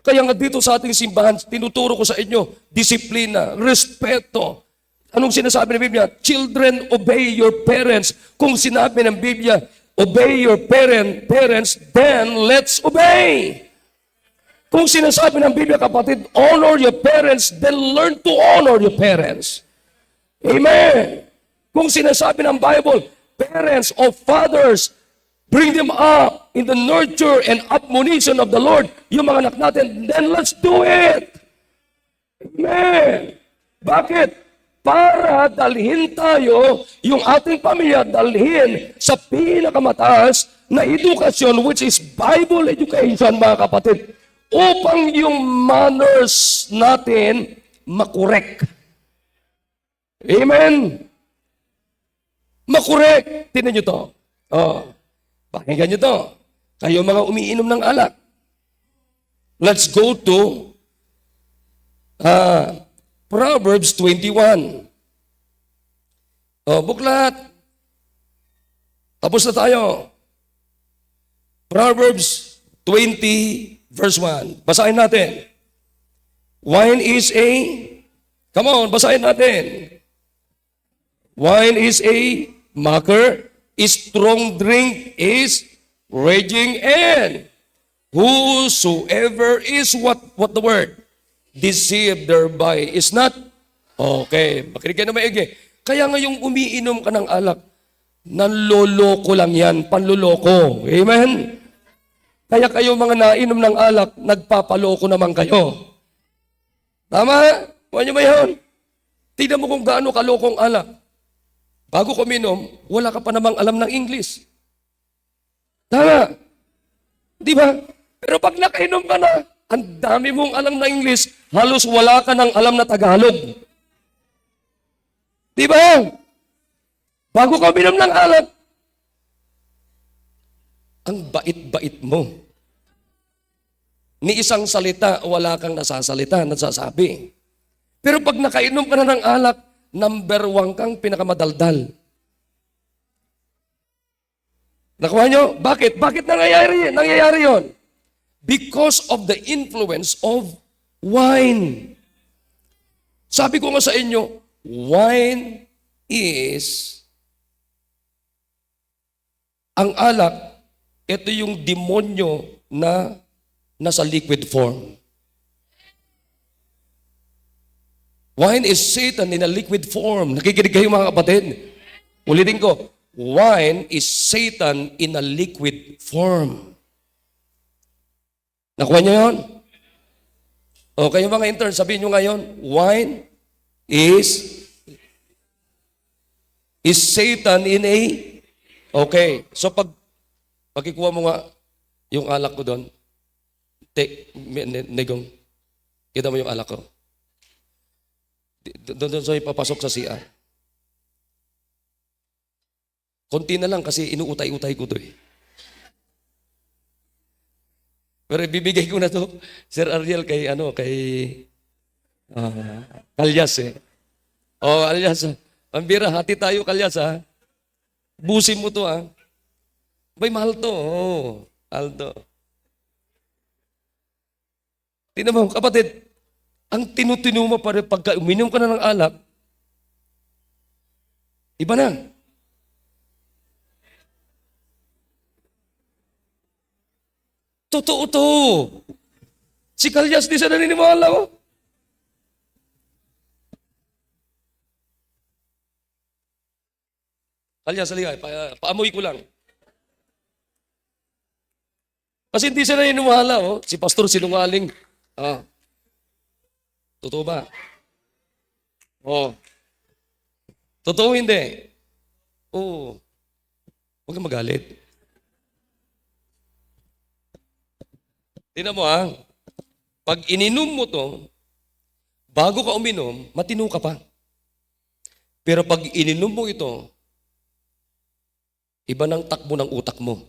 Kaya nga dito sa ating simbahan, tinuturo ko sa inyo, disiplina, respeto. Anong sinasabi ng Biblia? Children, obey your parents. Kung sinabi ng Biblia, obey your parents, then let's obey. Kung sinasabi ng Biblia, kapatid, honor your parents, then learn to honor your parents. Amen. Kung sinasabi ng Bible, parents or fathers, bring them up in the nurture and admonition of the Lord. Yung mga anak natin, then let's do it. Amen. Bakit? Para dalhin tayo, yung ating pamilya, dalhin sa pinakamataas na edukasyon, which is Bible education, mga kapatid, upang yung manners natin makorek. Amen? Makorek. Tingnan nyo to. Pakinggan nyo to. Kayo mga umiinom ng alak. Let's go to Proverbs 21. Buklat. Tapos na tayo. Proverbs 20 verse 1. Basahin natin. Wine is come on, basahin natin. Wine is a mocker, strong drink is raging, and whosoever is what the word? Deceived thereby is not. Okay, makinig kayo na maigi. Kaya ngayong umiinom ka ng alak, nanloloko lang yan, panloloko. Amen? Kaya kayo mga nainom ng alak, nagpapaloko naman kayo. Tama? Kuha niyo ba yun? Tignan mo kung gaano kalokong alak. Bago kuminom, wala ka pa namang alam ng English. Tama? Di ba? Pero pag nakainom ka na, ang dami mong alam na English, halos wala ka ng alam na Tagalog. Di ba? Bago ka uminom ng alak, ang bait-bait mo. Ni isang salita, wala kang nasasabi. Pero pag nakainom ka na ng alak, number 1 kang pinakamadaldal. Nakuha nyo? Bakit? Bakit nangyayari yon? Because of the influence of wine. Sabi ko nga sa inyo, wine is ang alak. Ito yung demonyo na nasa liquid form. Wine is Satan in a liquid form. Nakikinig kayo mga kapatid? Ulitin ko, wine is Satan in a liquid form. Nakuha niyo yun? O kayo mga intern, sabihin nyo ngayon, wine is Satan in a... Okay, so pag Pakikuha mo nga yung alak ko doon. Negong, kita mo yung alak ko. Doon sa ipapasok sa CR. Konti na lang kasi inuutay-utay ko to eh. Pero ibibigay ko na to, Sir Ariel, kay Kalyas eh. Oh, Kalyas. Pambira, hati tayo, Kalyas ha. Busin mo to ha. Bay, mahal to. Oh, mahal to. Tingnan mo, kapatid, ang tinutino mo pa rin pagka uminom ka na ng alak, iba na. Totoo to. Si Kalyas di siya naniniwala ko. Kalyas, halika, paamoy ko lang. Kasi hindi siya naniniwala, oh. Si Pastor sinungaling. Ah. Totoo ba? Oh. Totoo hindi? Oo. Huwag kang magalit. Tingnan mo ha. Pag ininom mo to, bago ka uminom, matino ka pa. Pero pag ininom mo ito, iba ng takbo ng utak mo.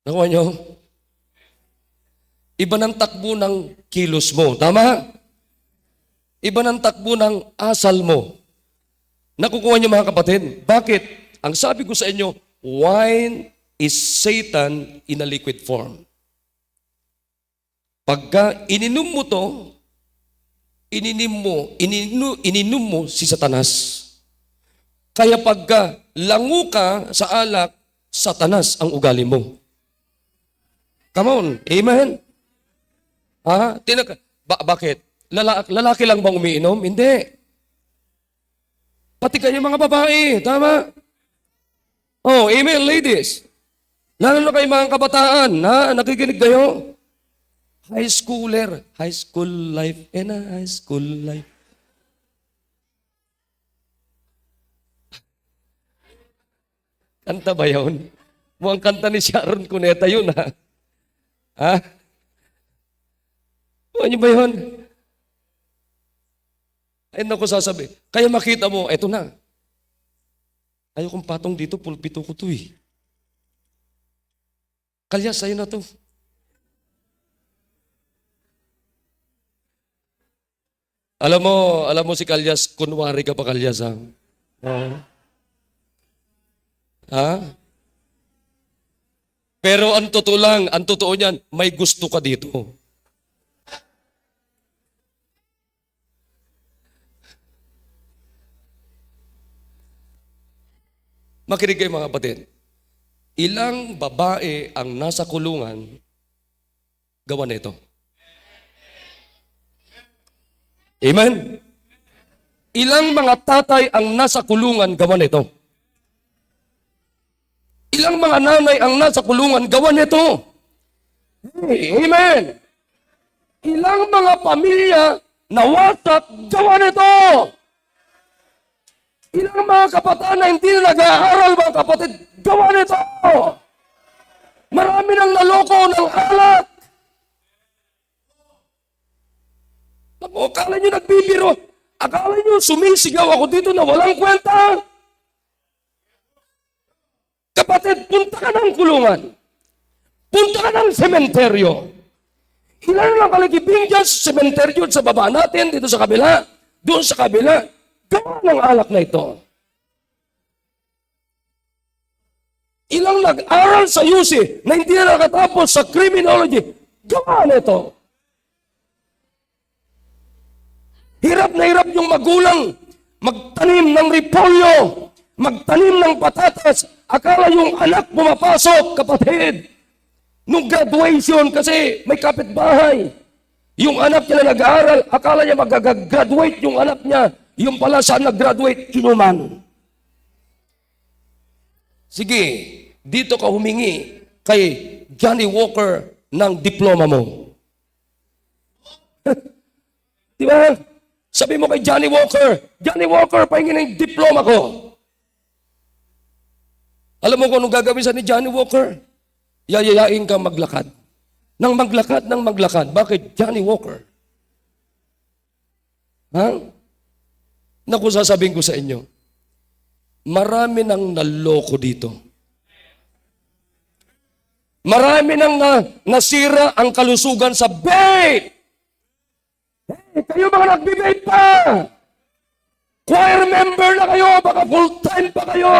Nakuha nyo? Iba ng takbo ng kilos mo. Tama? Iba ng takbo ng asal mo. Nakukuha nyo mga kapatid. Bakit? Ang sabi ko sa inyo, wine is Satan in a liquid form. Pagka ininom mo to, ininom mo si Satanas. Kaya pagka lango ka sa alak, Satanas ang ugali mo. Come on, amen? Ha? Bakit? Lalaki lang bang umiinom? Hindi. Pati kayo mga babae, tama? Oh, amen, ladies. Lalo na kayo mga kabataan, ha? Nakikinig kayo? High schooler, high school life, and a high school life. Kanta ba yun? Mukhang kanta ni Sharon Cuneta yun, ha? Ha? Ano ba yun? Ay, naku sasabi. Kaya makita mo, eto na. Ayaw kong patong dito, pulpito ko to eh. Kalyas, sa'yo na to. Alam mo si Kalyas, kunwari ka pa Kalyas ha? Ha? Pero ang totoo niyan, may gusto ka dito. Makinig kayo mga kapatid. Ilang babae ang nasa kulungan gawa nito? Amen? Ilang mga tatay ang nasa kulungan gawa nito? Ilang mga nanay ang nasa kulungan gawa nito? Hey, amen? Ilang mga pamilya nawasak gawa nito? Ilang mga kabataan na hindi na nag-aaral, mga kapatid, gawa nito. Marami nang naloko ng alak. Akala nyo nagbibiro. Akala nyo sumisigaw ako dito na walang kwenta. Kapatid, punta ka ng kulungan. Punta ka ng sementeryo. Ilan lang kaligibing dyan sa sementeryo sa baba natin, dito sa kabila, doon sa kabila. Gawa ng alak na ito. Ilang nag-aral sa UC na hindi na nakatapos sa criminology, gawa na ito. Hirap na hirap yung magulang magtanim ng repolyo, magtanim ng patatas. Akala yung anak pumapasok, kapatid. Nung graduation, kasi may kapitbahay. Yung anak niya na nag-aaral, akala niya mag-graduate yung anak niya. Yung pala saan nag-graduate, inuman. Sige, dito ka humingi kay Johnny Walker ng diploma mo. Di ba? Sabi mo kay Johnny Walker, pahingin ng diploma ko. Alam mo kung anong gagawin sa ni Johnny Walker? Yayayain ka maglakad. Nang maglakad, nang maglakad. Bakit Johnny Walker? Ha? Naku, sasabihin ko sa inyo, marami nang naloko dito. Marami nang nasira ang kalusugan sa vape. Hey, kayo mga nagbe-vape pa! Choir member na kayo, baka full-time pa kayo.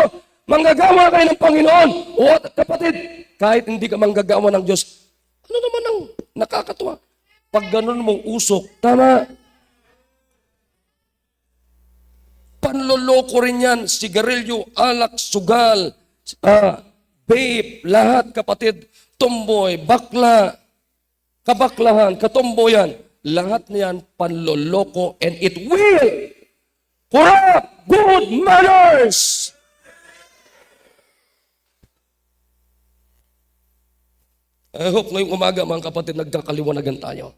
Manggagawa kayo ng Panginoon. O kapatid, kahit hindi ka manggagawa ng Diyos, ano naman ang nakakatuwa? Pag ganun mong usok, tama. Panloloko rin yan, sigarilyo, alak, sugal, vape, lahat kapatid, tomboy, bakla, kabaklahan, katomboyan, lahat niyan panloloko and it will corrupt good manners. I hope ngayong umaga mga kapatid nagkakaliwanagan tayo.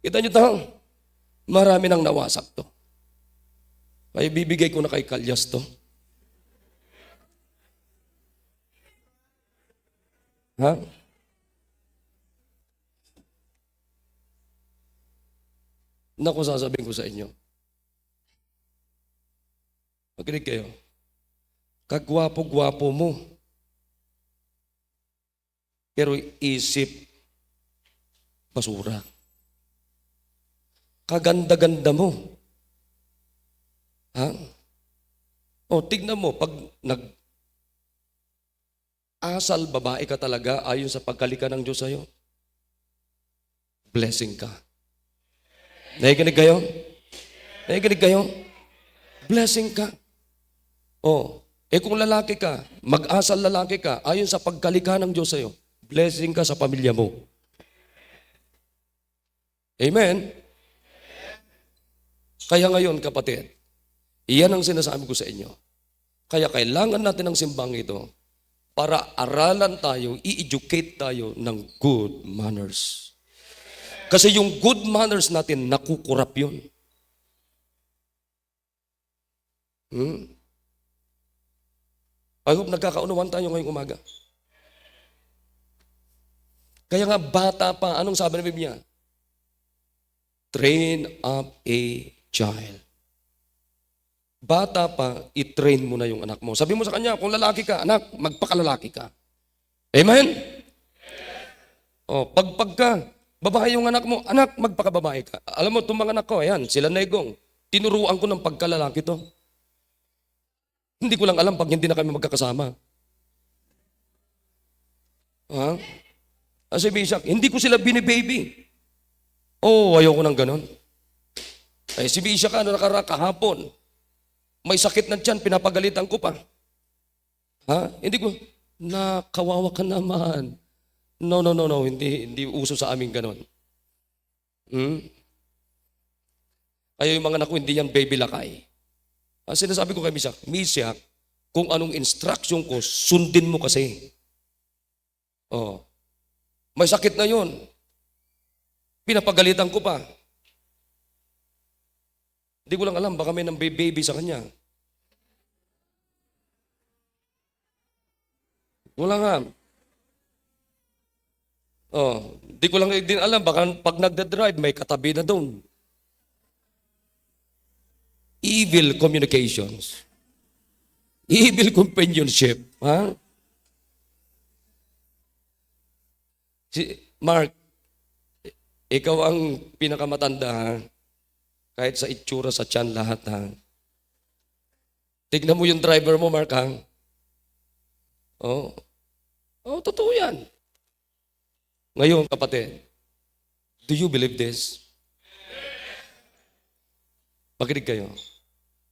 Kita nyo ito, marami nang nawasak to. Ay bibigay ko na kay Kalyas to. Ha? Naku, sasabihin ko sa inyo. Makinig kayo. Kagwapo-gwapo mo. Pero isip, basura. Kaganda-ganda mo. Ha? O, tignan mo, pag nag-asal babae ka talaga ayon sa pagkalika ng Diyos sa'yo, blessing ka. Nakikinig kayo? Nakikinig kayo? Blessing ka. O, kung lalaki ka, mag-asal lalaki ka, ayon sa pagkalika ng Diyos sa'yo, blessing ka sa pamilya mo. Amen? Kaya ngayon, kapatid, iyan ang sinasabi ko sa inyo. Kaya kailangan natin ng simbang ito para aralan tayo, i-educate tayo ng good manners. Kasi yung good manners natin, nakukurap yun. I hope nagkakaunawan tayo ngayong umaga. Kaya nga bata pa, anong sabi ng Biblia? Train up a child. Bata pa, i-train mo na yung anak mo. Sabi mo sa kanya, kung lalaki ka, anak, magpakalalaki ka. Amen? O, pagka, babae yung anak mo, anak, magpakababae ka. Alam mo, itong mga anak ko, ayan, sila Negong, tinuruan ko ng pagkalalaki to. Hindi ko lang alam pag hindi na kami magkakasama. Ha? Kasi Bisak, hindi ko sila binibaby. Oh, ayoko nang ganon. Ay, si Bisak kahapon, may sakit na tiyan, pinapagalitan ko pa. Ha? Hindi ko, nakawawa ka naman. No, hindi uso sa amin ganon. Kaya yung mga anak ko, hindi yan baby lakay. Ang sinasabi ko kay Misak, kung anong instruction ko, sundin mo kasi. Oh. May sakit na yun. Pinapagalitan ko pa. Hindi ko lang alam, baka may nang baby sa kanya. Wala nga. Oh, hindi ko lang din alam, baka pag nagda-drive, may katabi na doon. Evil communications. Evil companionship. Ha? Si Mark, ikaw ang pinakamatanda, ha? Kahit sa itsura, sa tiyan, lahat, ha? Tignan mo yung driver mo, Mark, ha? Oh, totoo yan. Ngayon, kapatid, do you believe this? Makinig kayo.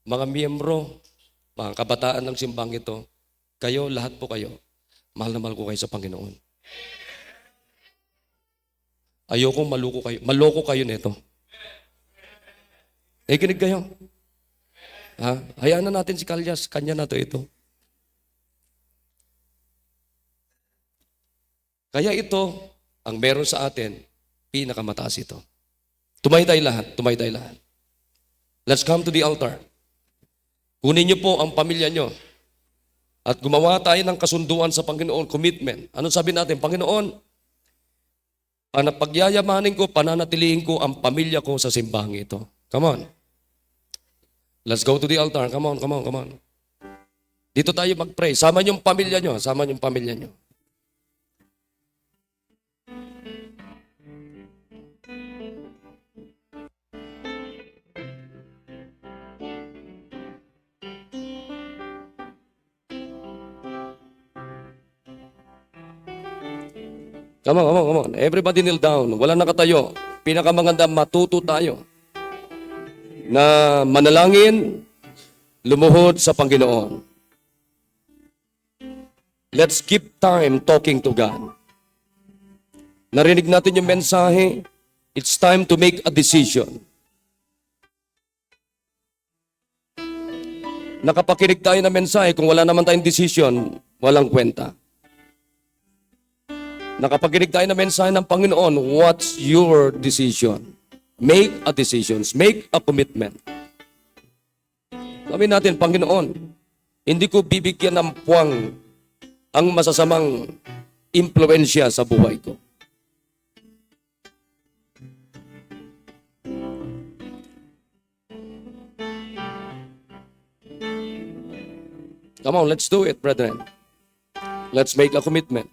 Mga miyembro, mga kabataan ng simbang ito, kayo, lahat po kayo, mahal na mahal ko kayo sa Panginoon. Ayokong maloko kayo nito. Kinig kayo. Ha? Hayaan na natin si Kalyas, kanya na ito. Kaya ito, ang meron sa atin, pinakamataas ito. Tumayo tayo lahat. Let's come to the altar. Kunin niyo po ang pamilya niyo. At gumawa tayo ng kasunduan sa Panginoon, commitment. Ano sabi natin? Panginoon, pagyayamanin ko, pananatilihin ko ang pamilya ko sa simbahang ito. Come on. Let's go to the altar. Come on, come on, come on. Dito tayo mag-pray. Sama niyong pamilya niyo. Sama niyong pamilya niyo. Come on, come on, come on. Everybody kneel down. Wala nakatayo. Pinakamaganda, matuto tayo na manalangin, lumuhod sa Panginoon. Let's keep time talking to God. Narinig natin yung mensahe. It's time to make a decision. Nakapakinig tayo ng mensahe, kung wala naman tayong decision, walang kwenta. Nakapakinig tayo ng mensahe ng Panginoon, what's your decision? Make a decision. Make a commitment. Sabi natin, Panginoon, hindi ko bibigyan ng puwang ang masasamang impluensya sa buhay ko. Come on, let's do it, brethren. Let's make a commitment.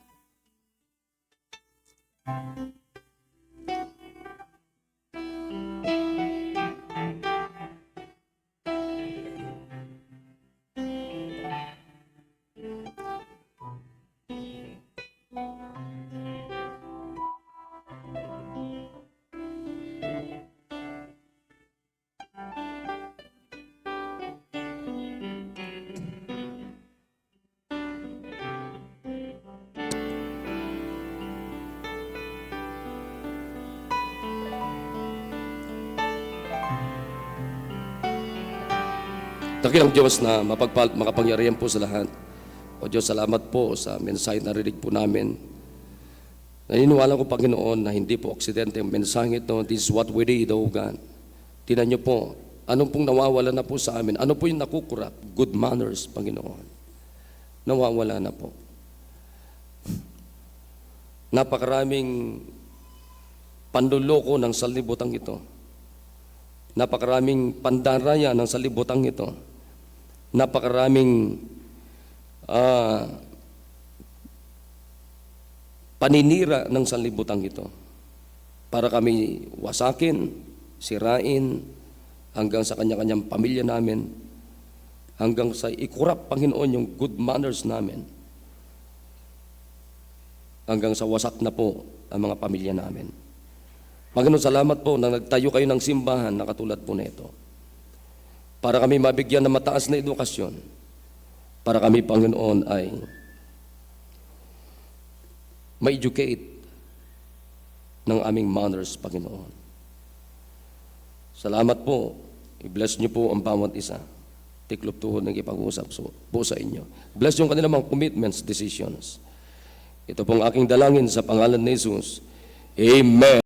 Dakilang Diyos na makapangyarihan po sa lahat. O Diyos, salamat po sa mensahe na narinig po namin. Naniniwala ko, Panginoon, na hindi po aksidente ang mensahe ito. This is what we did, O God. Tingnan niyo po, anong pong nawawala na po sa amin? Ano po yung nakukurap? Good manners, Panginoon. Nawawala na po. Napakaraming panluloko ng salibutang ito. Napakaraming pandaraya ng salibutang ito. Napakaraming paninira ng sanlibutan ito para kami wasakin, sirain, hanggang sa kanya-kanyang pamilya namin, hanggang sa ikurap, Panginoon, yung good manners namin, hanggang sa wasak na po ang mga pamilya namin. Panginoon, salamat po na nagtayo kayo ng simbahan na katulad po na ito para kami mabigyan ng mataas na edukasyon, para kami, Panginoon, ay ma-educate ng aming manners, Panginoon. Salamat po. I-bless niyo po ang bawat isa. Tiklop tuhod ng ipag-usap po sa inyo. Bless yung kanilang mga commitments, decisions. Ito pong aking dalangin sa pangalan ni Jesus. Amen.